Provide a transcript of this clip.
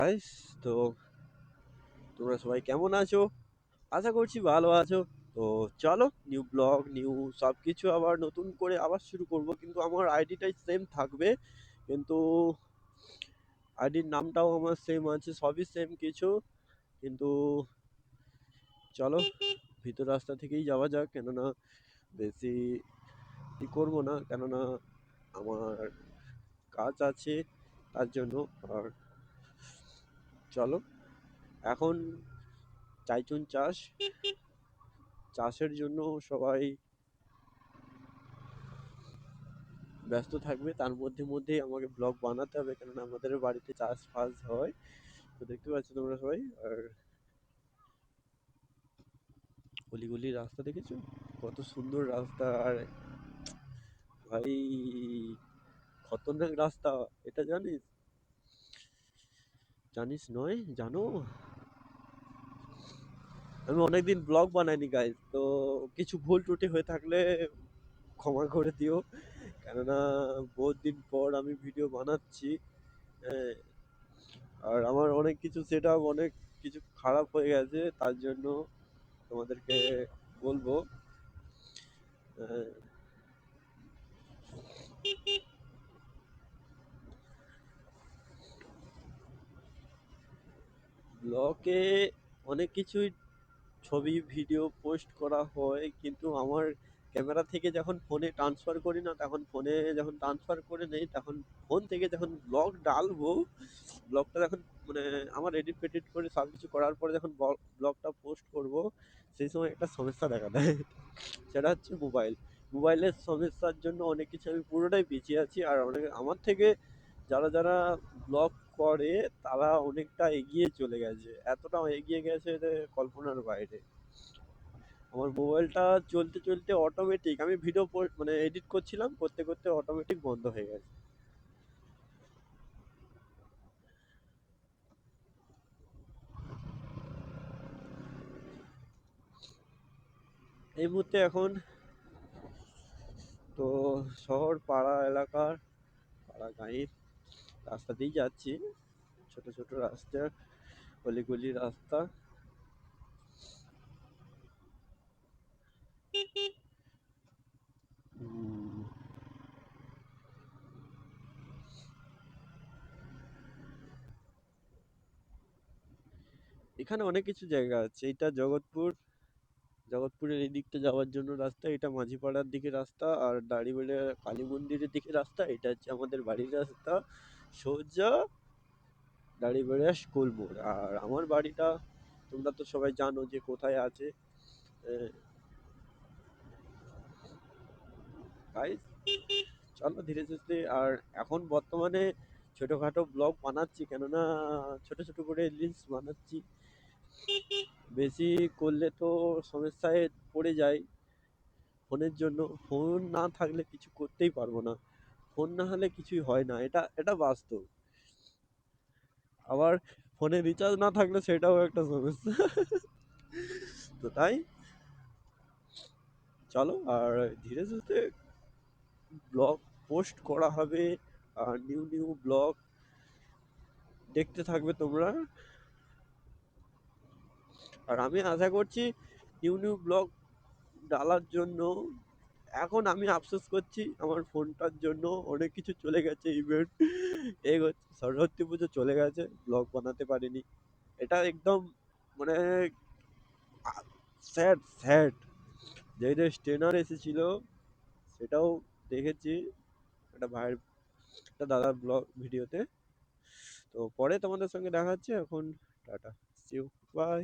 Guys, তো তোমরা সবাই কেমন আছো? আশা করছি ভালো আছো। তো চলো, নিউ ব্লগ, নিউ সবকিছু আবার নতুন করে আবার শুরু করব, কিন্তু আমার আইডিটাই সেম থাকবে। কিন্তু আইডির নামটাও আমার সেম আছে, সবই সেম কিছু। কিন্তু চলো, ভিতর রাস্তা থেকেই যাওয়া যাক, কেননা বেশি ই করবো না, কেননা আমার কাজ আছে তার জন্য। আর চলো, এখন চাইচুন চাষের জন্য সবাই ব্যস্ত থাকবে, তার মধ্যেই আমাকে ব্লগ বানাতে হবে, কেননা আমাদের বাড়িতে চাষবাস হয়। তো দেখতে পাচ্ছ তোমরা সবাই। আর অলিগলি রাস্তা দেখেছো, কত সুন্দর রাস্তা! আর ভাই, খতরনাক রাস্তা, এটা জানিস? জানিস নয়, জানো? আমি অনেকদিন ব্লগ বানাইনি গাইজ, তো কিছু ভুল ত্রুটি হয়ে থাকলে ক্ষমা করে দিও, কেননা বহুত দিন পর আমি ভিডিও বানাচ্ছি। হ্যাঁ, আর আমার অনেক কিছু সেট আপ, অনেক কিছু খারাপ হয়ে গেছে, তার জন্য তোমাদেরকে বলবো। আহ, ব্লগে অনেক কিছুই ছবি ভিডিও পোস্ট করা হয়, কিন্তু আমার ক্যামেরা থেকে যখন ফোনে ট্রান্সফার করি না, তখন ফোনে যখন ট্রান্সফার করে নেই, তখন ফোন থেকে যখন ব্লগ ডালবো, ব্লগটা যখন মানে আমার এডিট ফেডিট করে সব কিছু করার পরে যখন ব্লগটা পোস্ট করব, সেই সময় একটা সমস্যা দেখা দেয়। সেটা হচ্ছে মোবাইলের সমস্যার জন্য অনেক কিছু আমি পুরোটাই পিছিয়ে আছি। আর অনেক আমার থেকে যারা ব্লগ করে, তারা অনেকটা এগিয়ে চলে গেছে, এতটা এগিয়ে গেছে যে কল্পনার বাইরে। আমার মোবাইলটা চলতে চলতে অটোমেটিক, আমি ভিডিও মানে এডিট করছিলাম, করতে করতে অটোমেটিক বন্ধ হয়ে গেছে। এই মুহূর্তে এখন তো শহর পাড়া এলাকার, পাড়া গাঁয়ের রাস্তা দিয়ে যাচ্ছি, ছোট ছোট রাস্তা, অলিগলি রাস্তা। উম, এখানে অনেক কিছু জায়গা আছে। এটা জগৎপুরের এই দিকটা যাওয়ার জন্য রাস্তা, এটা মাঝিপাড়ার দিকে রাস্তা, আর দাড়িবেড়ে কালী মন্দিরের দিকে রাস্তা, এটা হচ্ছে আমাদের বাড়ির রাস্তা সোজা দাড়িবেড়ে স্কুল মোড়। আর আমার বাড়িটা তোমরা তো সবাই জানো যে কোথায় আছে। গাইস, চলো ধীরে সুস্থে। আর এখন বর্তমানে ছোটখাটো ব্লগ বানাচ্ছি, কেননা ছোট ছোট করে রিলস বানাচ্ছি। বেশি করলে তো সমস্যায় পড়ে যায় ফোনের জন্য। ফোন না থাকলে কিছু করতেই পারবো না, ফোন না হলে কিছুই হয় না, এটা এটা বাস্তব। আবার ফোনে রিচার্জ না থাকলে সেটাও একটা সমস্যা। তো তাই চলো, আর ধীরে সুস্থে ব্লগ পোস্ট করা হবে, আর নিউ নিউ ব্লগ দেখতে থাকবে তোমরা। আর আমি আশা করছি নিউ নিউ ব্লগ ডালার জন্য। এখন আমি আফসোস করছি আমার ফোনটার জন্য, অনেক কিছু চলে গেছে, ইভেন্ট হচ্ছে সরস্বতী পুজো চলে গেছে, ব্লগ বানাতে পারিনি। এটা একদম মানে স্যাড স্যাড। যে যে স্টেনার এসেছিল সেটাও দেখেছি, একটা ভাইয়ের, একটা দাদার ব্লগ ভিডিওতে। তো পরে তোমাদের সঙ্গে দেখা হচ্ছে, এখন টাটা, সিউ, বাই।